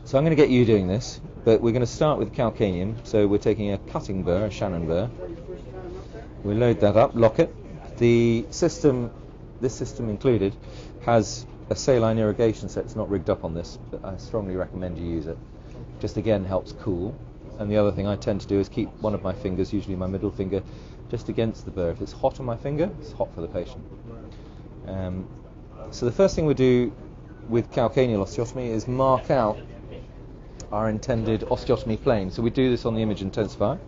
So I'm going to get you doing this, but we're going to start with calcaneum. So we're taking a cutting burr, a Shannon burr. We load that up, lock it. The system, this system included, has a saline irrigation set. It's not rigged up on this, but I strongly recommend you use it. Just again helps cool. And the other thing I tend to do is keep one of my fingers, usually my middle finger, just against the burr. If it's hot on my finger, it's hot for the patient. So the first thing we do with calcaneal osteotomy is mark out our intended osteotomy plane. So we do this on the image intensifier.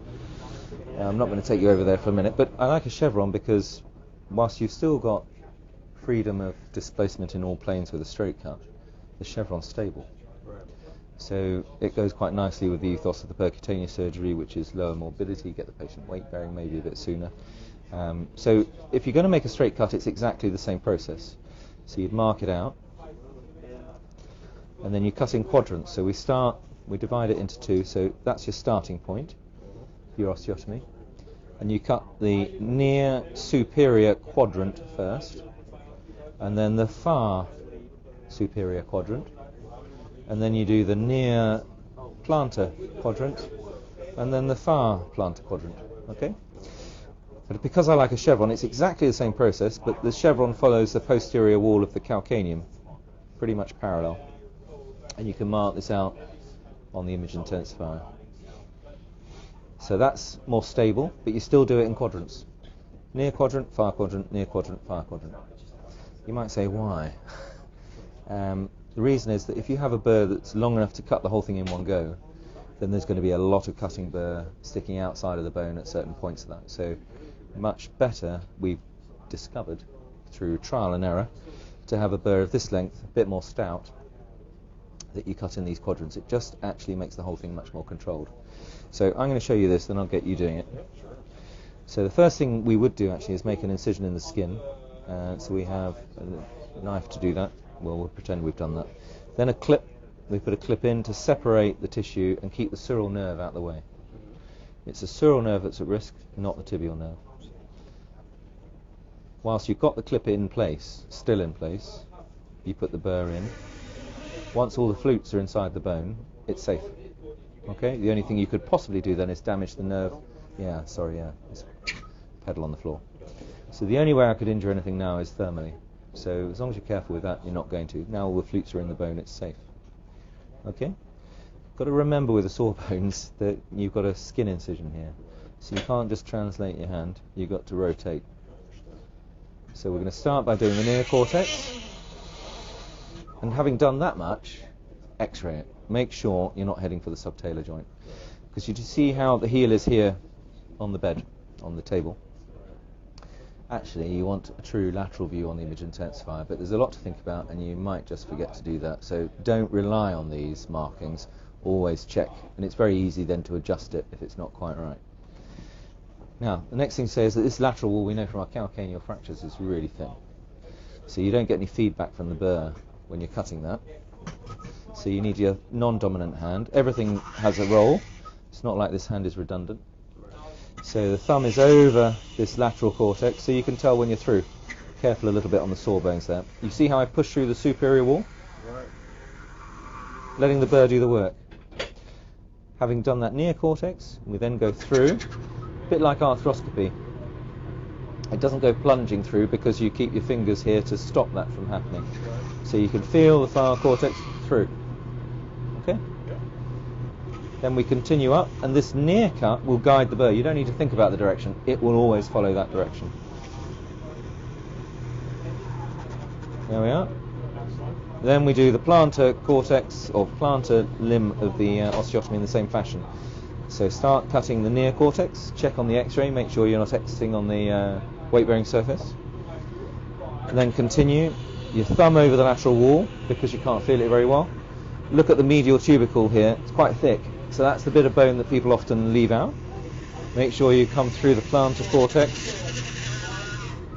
I'm not going to take you over there for a minute, but I like a chevron because whilst you've still got freedom of displacement in all planes with a straight cut, the chevron's stable. So it goes quite nicely with the ethos of the percutaneous surgery, which is lower morbidity, get the patient weight bearing maybe a bit sooner. So if you're going to make a straight cut, it's exactly the same process. So you'd mark it out, and then you cut in quadrants. So we divide it into two, so that's your starting point, your osteotomy. And you cut the near superior quadrant first, and then the far superior quadrant, and then you do the near plantar quadrant, and then the far plantar quadrant, okay? But because I like a chevron, it's exactly the same process, but the chevron follows the posterior wall of the calcaneum, pretty much parallel. And you can mark this out on the image intensifier. So that's more stable, but you still do it in quadrants. Near quadrant, far quadrant, near quadrant, far quadrant. You might say, why? The reason is that if you have a burr that's long enough to cut the whole thing in one go, then there's going to be a lot of cutting burr sticking outside of the bone at certain points of that. So much better, we've discovered through trial and error, to have a burr of this length, a bit more stout, that you cut in these quadrants. It just actually makes the whole thing much more controlled. So I'm going to show you this, then I'll get you doing it. So the first thing we would do actually is make an incision in the skin. So we have a knife to do that. Well, we'll pretend we've done that. Then a clip. We put a clip in to separate the tissue and keep the sural nerve out of the way. It's the sural nerve that's at risk, not the tibial nerve. Whilst you've got the clip in place, still in place, you put the burr in. Once all the flutes are inside the bone, it's safe. Okay? The only thing you could possibly do then is damage the nerve. It's pedal on the floor. So the only way I could injure anything now is thermally. So as long as you're careful with that, you're not going to. Now all the flutes are in the bone, it's safe. Okay? Got to remember with the sawbones that you've got a skin incision here. So you can't just translate your hand, you've got to rotate. So we're going to start by doing the near cortex. And having done that much, x-ray it. Make sure you're not heading for the subtalar joint. Because you see how the heel is here on the bed, on the table. Actually, you want a true lateral view on the image intensifier, but there's a lot to think about and you might just forget to do that. So don't rely on these markings, always check. And it's very easy then to adjust it if it's not quite right. Now, the next thing to say is that this lateral wall, we know from our calcaneal fractures, is really thin. So you don't get any feedback from the burr when you're cutting that. So you need your non-dominant hand. Everything has a roll. It's not like this hand is redundant. So the thumb is over this lateral cortex, so you can tell when you're through. Careful a little bit on the sawbones there. You see how I push through the superior wall? Right. Letting the burr do the work. Having done that near cortex, we then go through, a bit like arthroscopy. It doesn't go plunging through because you keep your fingers here to stop that from happening. Right. So you can feel the far cortex through. Okay? Then we continue up, and this near cut will guide the burr. You don't need to think about the direction. It will always follow that direction. There we are. Then we do the plantar cortex, or plantar limb of the osteotomy in the same fashion. So start cutting the near cortex, check on the x-ray, make sure you're not exiting on the weight-bearing surface. And then continue, your thumb over the lateral wall, because you can't feel it very well. Look at the medial tubercle here, it's quite thick. So that's the bit of bone that people often leave out. Make sure you come through the plantar cortex.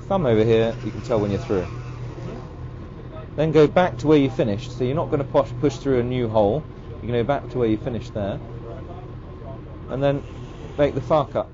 Thumb over here, you can tell when you're through. Then go back to where you finished. So you're not going to push through a new hole. You're going to go back to where you finished there. And then make the far cut.